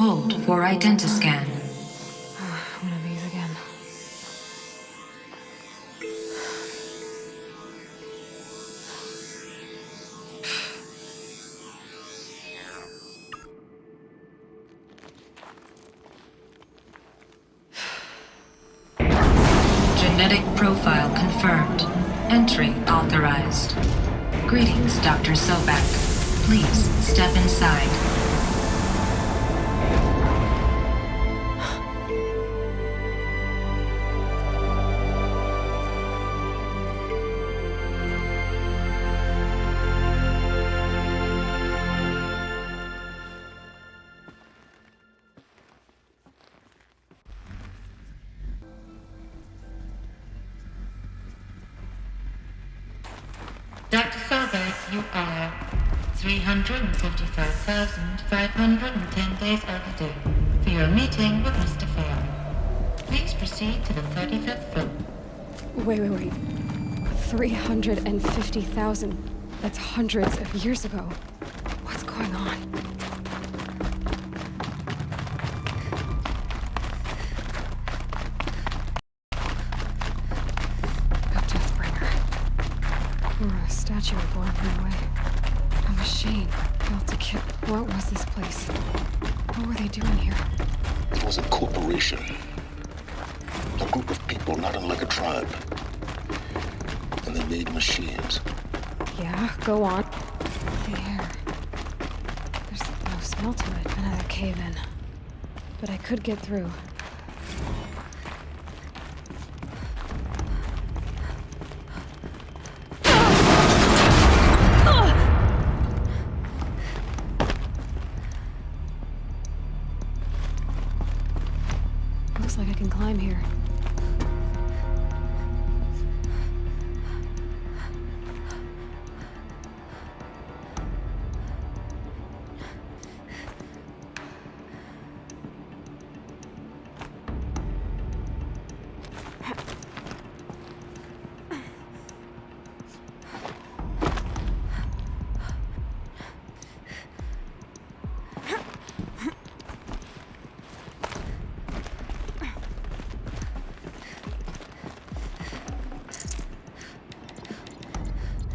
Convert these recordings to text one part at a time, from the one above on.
Hold for identiscan. One of these again. Genetic profile confirmed. Entry authorized. Greetings, Dr. Sobak. Please step inside. Dr. Sobak, you are 355,510 days overdue for your meeting with Mr. Fair. Please proceed to the 35th floor. Wait. 350,000. That's hundreds of years ago. What's going on? A Deathbringer. Or a statue blocking the way. A machine built to kill. What was this place? What were they doing here? It was a corporation. A group of people not unlike a tribe. And they made machines. Yeah, go on. The air. There's no smell to it. Another cave-in. But I could get through. Looks like I can climb here.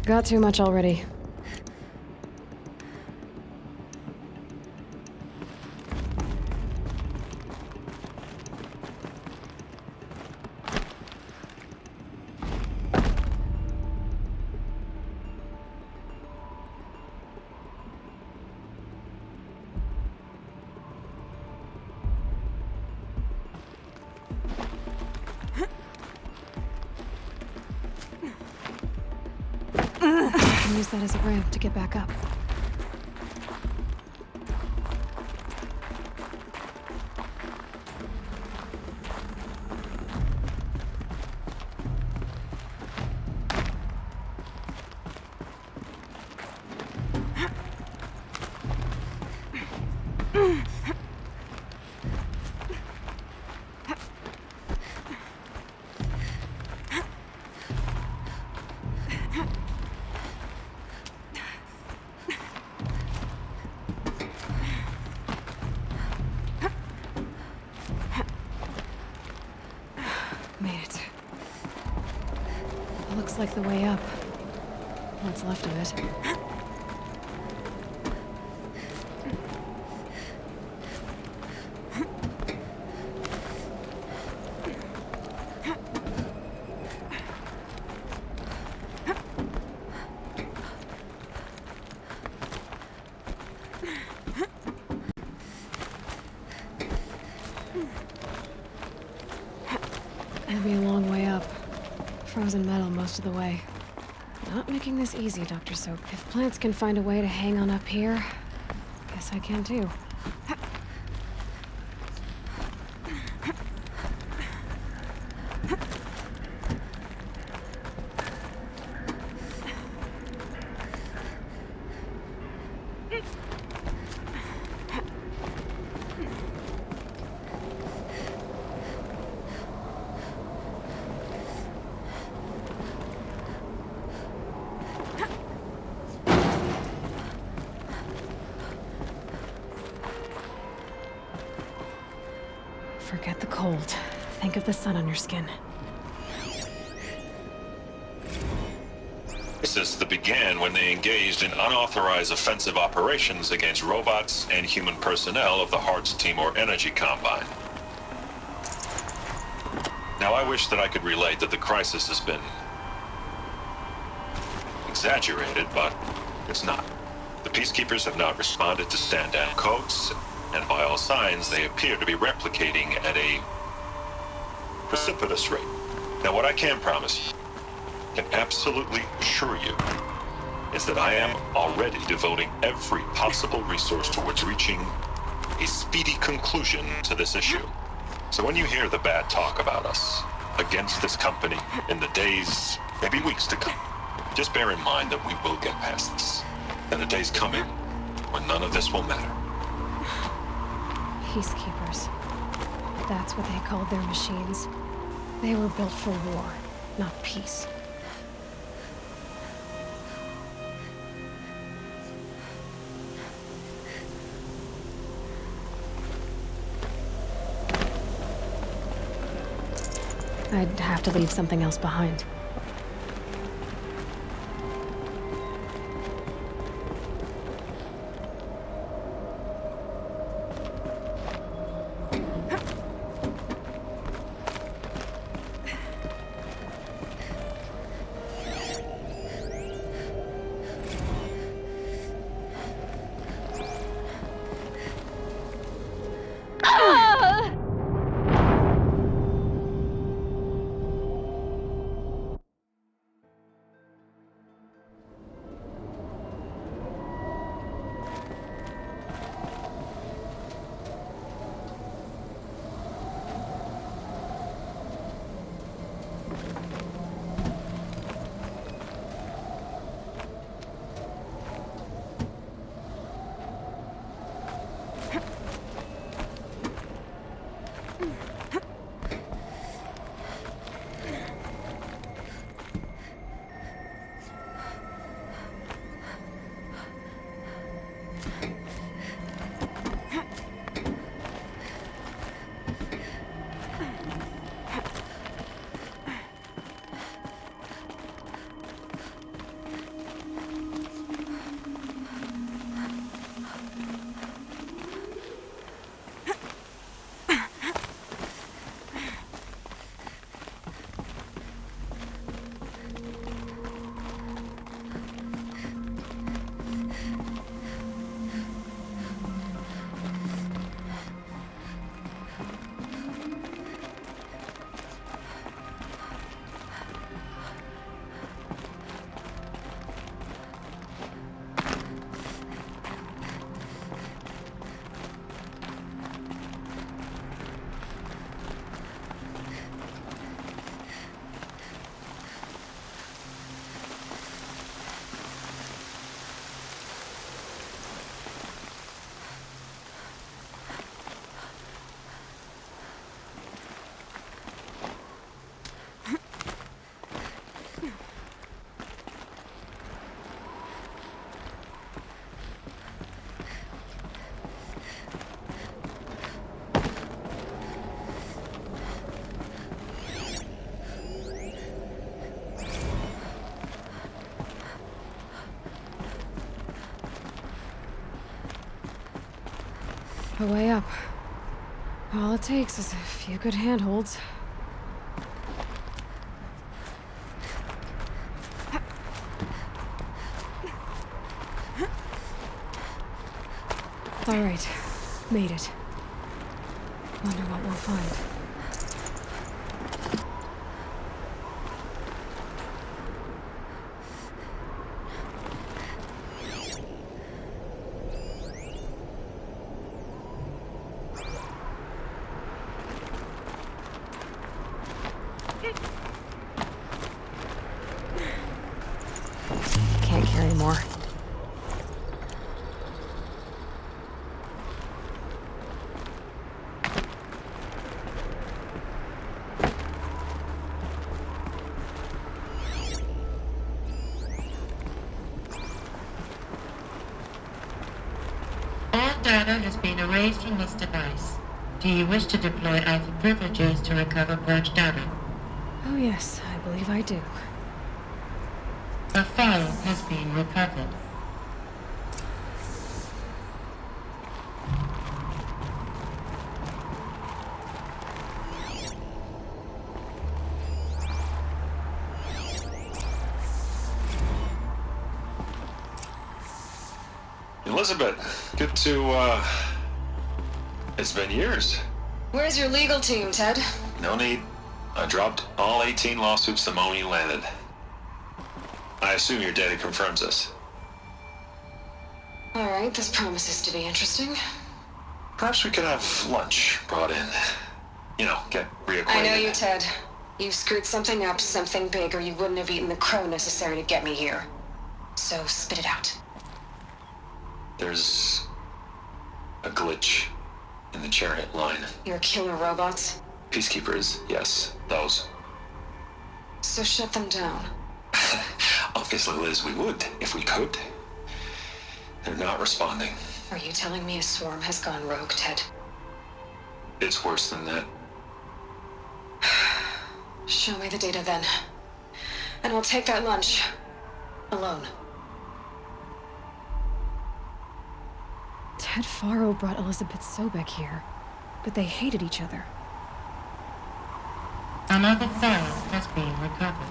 Got too much already. I can use that as a ramp to get back up. Made it. Looks like the way up. What's left of it. It'll be a long way up. Frozen metal most of the way. Not making this easy, Dr. Soap. If plants can find a way to hang on up here, guess I can too. Forget the cold. Think of the sun on your skin. Crisis that began when they engaged in unauthorized offensive operations against robots and human personnel of the Hearts Timor Energy Combine. Now, I wish that I could relate that the crisis has been exaggerated, but it's not. The Peacekeepers have not responded to stand-down codes, and by all signs, they appear to be replicating at a precipitous rate. Now, what I can promise you, can absolutely assure you, is that I am already devoting every possible resource towards reaching a speedy conclusion to this issue. So when you hear the bad talk about us against this company in the days, maybe weeks to come, just bear in mind that we will get past this. That a day's coming when none of this will matter. Peacekeepers. That's what they called their machines. They were built for war, not peace. I'd have to leave something else behind. A way up. All it takes is a few good handholds. All right, made it. Wonder what we'll find. Can't carry more. All data has been erased from this device. Do you wish to deploy Alpha privileges to recover purged data? Oh yes, I believe I do. A file has been recovered. Elizabeth, good to, it's been years. Where's your legal team, Ted? No need. I dropped all 18 lawsuits the moment you landed. I assume your data confirms this. Alright, this promises to be interesting. Perhaps we could have lunch brought in. You know, get reacquainted. I know you, Ted. You screwed something up, something big, or you wouldn't have eaten the crow necessary to get me here. So spit it out. There's a glitch in the chariot line. Your killer robots? Peacekeepers, yes, those. So shut them down. Obviously, Liz, we would, if we could. They're not responding. Are you telling me a swarm has gone rogue, Ted? It's worse than that. Show me the data then. And I'll take that lunch. Alone. Ted Faro brought Elizabeth Sobek here, but they hated each other. Another file has been recovered.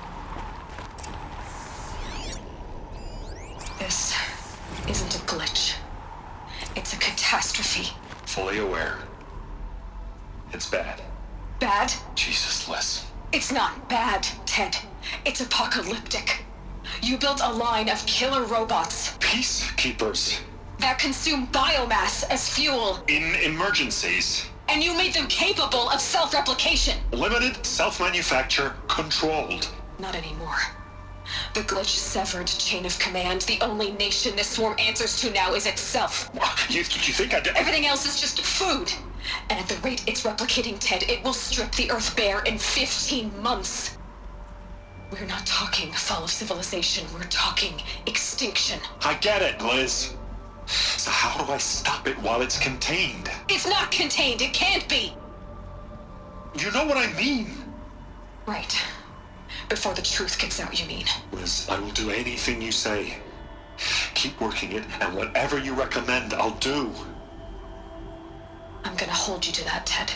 This isn't a glitch. It's a catastrophe. Fully aware. It's bad. Bad? Jesus, Liz. It's not bad, Ted. It's apocalyptic. You built a line of killer robots Peacekeepers. that consume biomass as fuel, In emergencies. and you made them capable of self-replication. Limited, self-manufacture, controlled. Not anymore. The glitch severed chain of command. The only nation this swarm answers to now is itself. You think I did? Everything else is just food. And at the rate it's replicating, Ted, it will strip the Earth bare in 15 months. We're not talking fall of civilization. We're talking extinction. I get it, Liz. So how do I stop it while it's contained? It's not contained. It can't be. You know what I mean. Right. Before the truth gets out, you mean? Liz, I will do anything you say. Keep working it, and whatever you recommend, I'll do. I'm gonna hold you to that, Ted.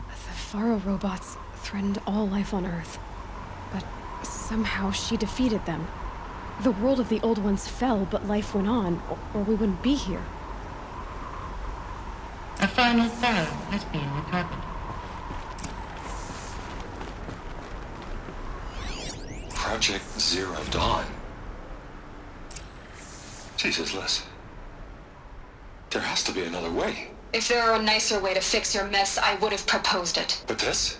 The Faro robots threatened all life on Earth, but somehow she defeated them. The world of the old ones fell, but life went on, or we wouldn't be here. A final file has been recovered. Project Zero Dawn. Jesus, Liz. There has to be another way. If there were a nicer way to fix your mess, I would have proposed it. But this?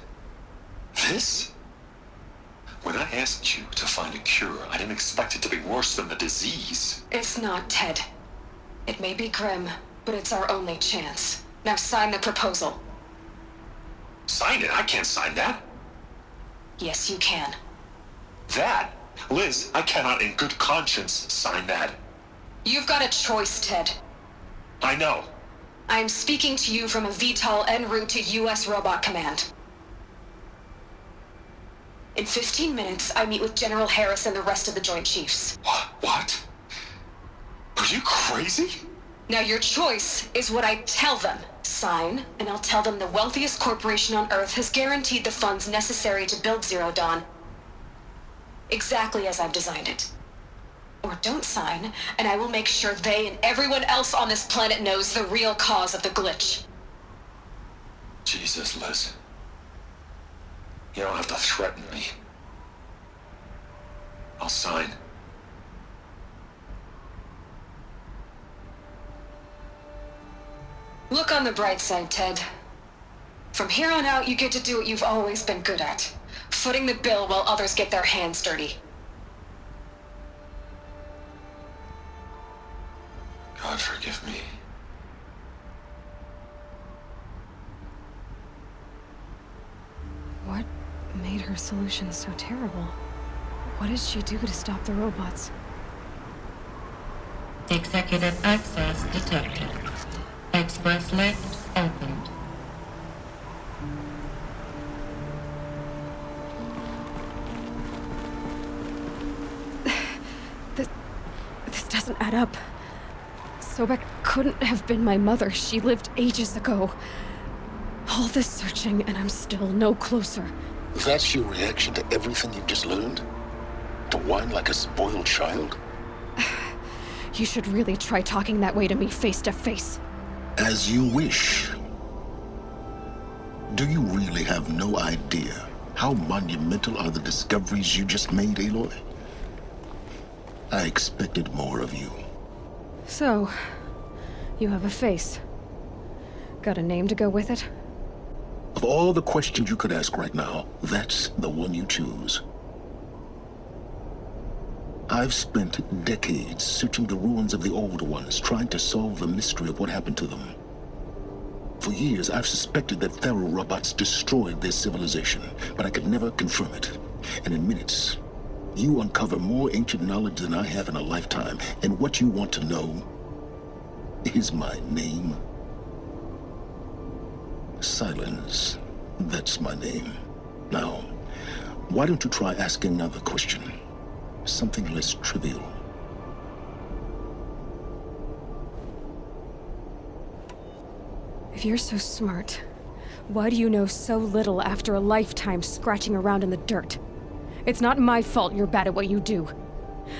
This? When I asked you to find a cure, I didn't expect it to be worse than the disease. It's not, Ted. It may be grim, but it's our only chance. Now sign the proposal. Sign it? I can't sign that. Yes, you can. That? Liz, I cannot in good conscience sign that. You've got a choice, Ted. I know. I'm speaking to you from a VTOL en route to U.S. Robot Command. In 15 minutes, I meet with General Harris and the rest of the Joint Chiefs. What? Are you crazy? Now your choice is what I tell them. Sign, and I'll tell them the wealthiest corporation on Earth has guaranteed the funds necessary to build Zero Dawn. Exactly as I've designed it. Or don't sign, and I will make sure they and everyone else on this planet knows the real cause of the glitch. Jesus, Liz. You don't have to threaten me. I'll sign. Look on the bright side, Ted. From here on out, you get to do what you've always been good at. Footing the bill while others get their hands dirty. God forgive me. What made her solution so terrible? What did she do to stop the robots? Executive access detected. Express lift opened. This doesn't add up. Sobek couldn't have been my mother. She lived ages ago. All this searching, and I'm still no closer. That's your reaction to everything you've just learned? To whine like a spoiled child? You should really try talking that way to me face to face. As you wish. Do you really have no idea how monumental are the discoveries you just made, Aloy? I expected more of you. So, you have a face. Got a name to go with it? Of all the questions you could ask right now, that's the one you choose. I've spent decades searching the ruins of the old ones, trying to solve the mystery of what happened to them. For years, I've suspected that Thero robots destroyed their civilization, but I could never confirm it. And in minutes, you uncover more ancient knowledge than I have in a lifetime, and what you want to know is my name. Silence. That's my name. Now, why don't you try asking another question? Something less trivial. If you're so smart, why do you know so little after a lifetime scratching around in the dirt? It's not my fault you're bad at what you do.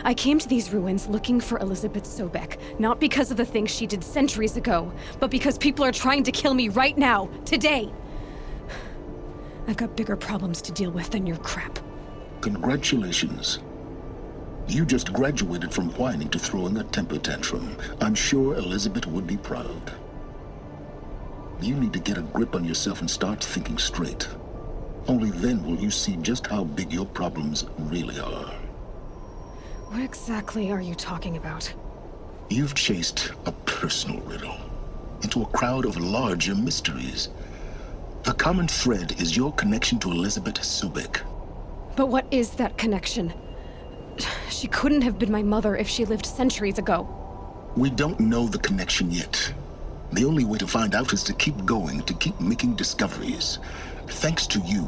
I came to these ruins looking for Elizabeth Sobek, not because of the things she did centuries ago, but because people are trying to kill me right now, today. I've got bigger problems to deal with than your crap. Congratulations. You just graduated from whining to throwing a temper tantrum. I'm sure Elizabeth would be proud. You need to get a grip on yourself and start thinking straight. Only then will you see just how big your problems really are. What exactly are you talking about? You've chased a personal riddle into a crowd of larger mysteries. The common thread is your connection to Elizabeth Sobek. But what is that connection? She couldn't have been my mother if she lived centuries ago. We don't know the connection yet. The only way to find out is to keep going, to keep making discoveries. Thanks to you,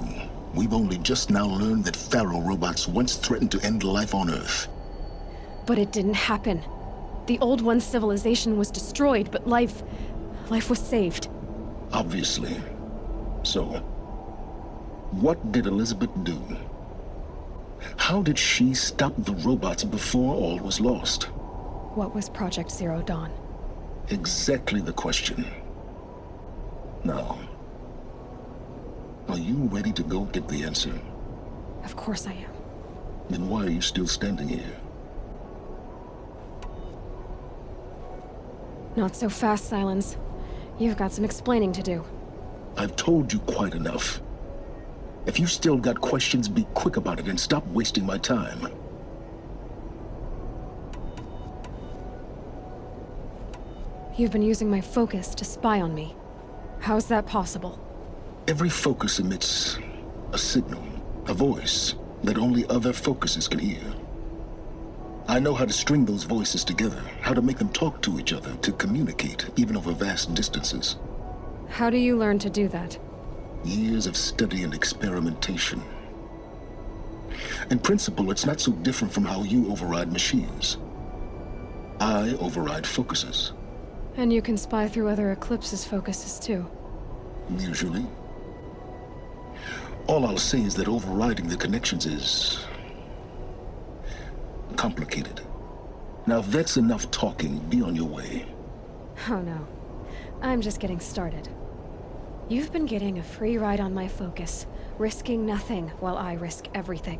we've only just now learned that Thero robots once threatened to end life on Earth. But it didn't happen. The Old One's civilization was destroyed, but life was saved. Obviously. So, what did Elizabeth do? How did she stop the robots before all was lost? What was Project Zero Dawn? Exactly the question. Now, are you ready to go get the answer? Of course I am. Then why are you still standing here? Not so fast, Silence. You've got some explaining to do. I've told you quite enough. If you still got questions, be quick about it and stop wasting my time. You've been using my focus to spy on me. How's that possible? Every focus emits a signal, a voice that only other focuses can hear. I know how to string those voices together, how to make them talk to each other, to communicate, even over vast distances. How do you learn to do that? Years of study and experimentation. In principle, it's not so different from how you override machines. I override focuses. And you can spy through other Eclipse's focuses too. Usually. All I'll say is that overriding the connections is complicated. Now, if that's enough talking, be on your way. Oh no. I'm just getting started. You've been getting a free ride on my focus, risking nothing while I risk everything.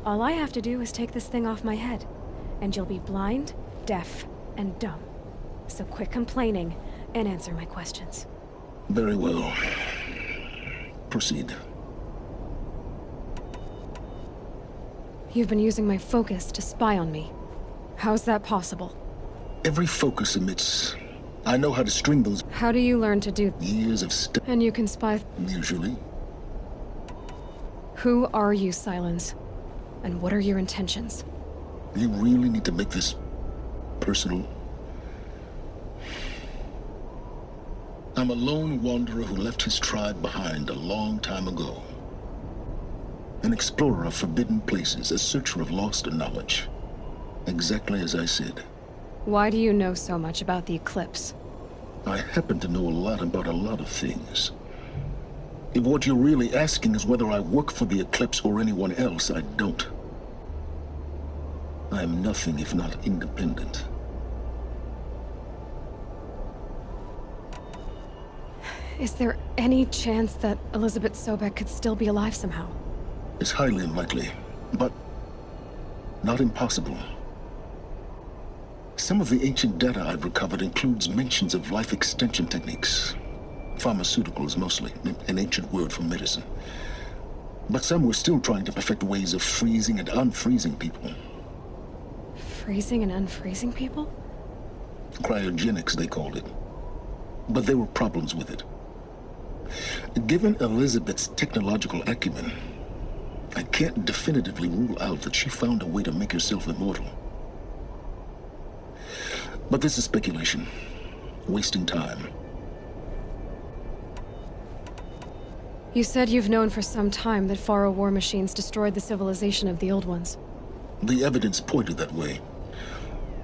All I have to do is take this thing off my head, and you'll be blind, deaf, and dumb. So quit complaining and answer my questions. Very well. Proceed. You've been using my focus to spy on me. How's that possible? Every focus emits... I know how to string those How do you learn to do years of And you can spy... Usually. Who are you, Silence? And what are your intentions? You really need to make this personal? I'm a lone wanderer who left his tribe behind a long time ago. An explorer of forbidden places, a searcher of lost knowledge. Exactly as I said. Why do you know so much about the eclipse? I happen to know a lot about a lot of things. If what you're really asking is whether I work for the eclipse or anyone else, I don't. I am nothing if not independent. Is there any chance that Elizabeth Sobek could still be alive somehow? It's highly unlikely, but not impossible. Some of the ancient data I've recovered includes mentions of life extension techniques. Pharmaceuticals, mostly, an ancient word for medicine. But some were still trying to perfect ways of freezing and unfreezing people. Freezing and unfreezing people? Cryogenics, they called it. But there were problems with it. Given Elizabeth's technological acumen, I can't definitively rule out that she found a way to make herself immortal. But this is speculation. Wasting time. You said you've known for some time that Faro war machines destroyed the civilization of the old ones. The evidence pointed that way.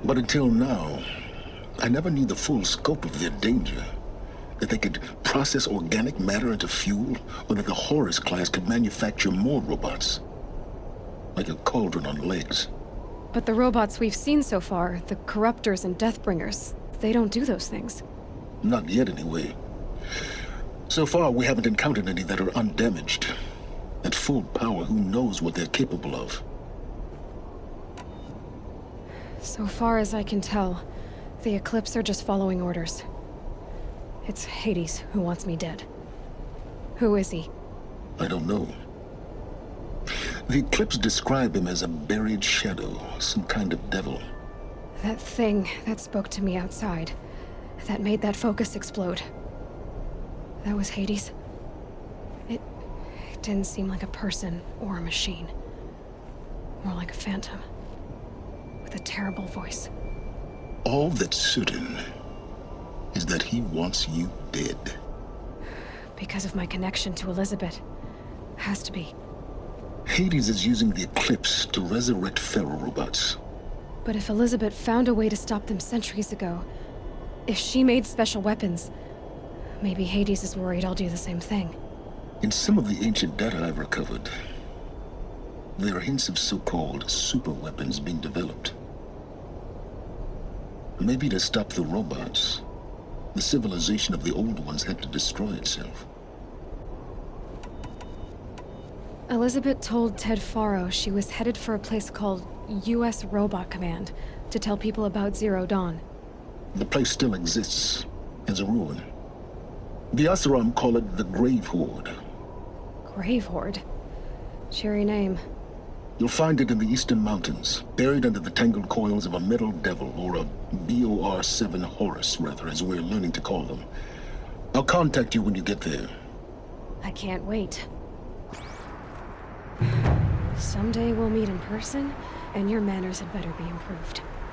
But until now, I never knew the full scope of their danger. That they could process organic matter into fuel, or that the Horus class could manufacture more robots. Like a cauldron on legs. But the robots we've seen so far, the Corruptors and Deathbringers, they don't do those things. Not yet, anyway. So far, we haven't encountered any that are undamaged. At full power, who knows what they're capable of? So far as I can tell, the Eclipse are just following orders. It's Hades who wants me dead. Who is he? I don't know. The Eclipse describe him as a buried shadow, some kind of devil. That thing that spoke to me outside, that made that focus explode. That was Hades. It didn't seem like a person or a machine. More like a phantom. With a terrible voice. All that's certain is that he wants you dead. Because of my connection to Elizabeth. Has to be. Hades is using the Eclipse to resurrect ferrorobots. But if Elizabeth found a way to stop them centuries ago, if she made special weapons, maybe Hades is worried I'll do the same thing. In some of the ancient data I've recovered, there are hints of so-called super weapons being developed. Maybe to stop the robots, the civilization of the old ones had to destroy itself. Elizabeth told Ted Faro she was headed for a place called U.S. Robot Command to tell people about Zero Dawn. The place still exists, as a ruin. The Asaram call it the Grave Horde. Grave Horde? Cheery name. You'll find it in the Eastern Mountains, buried under the tangled coils of a metal devil, or a BOR-7 Horus, rather, as we're learning to call them. I'll contact you when you get there. I can't wait. Someday we'll meet in person, and your manners had better be improved.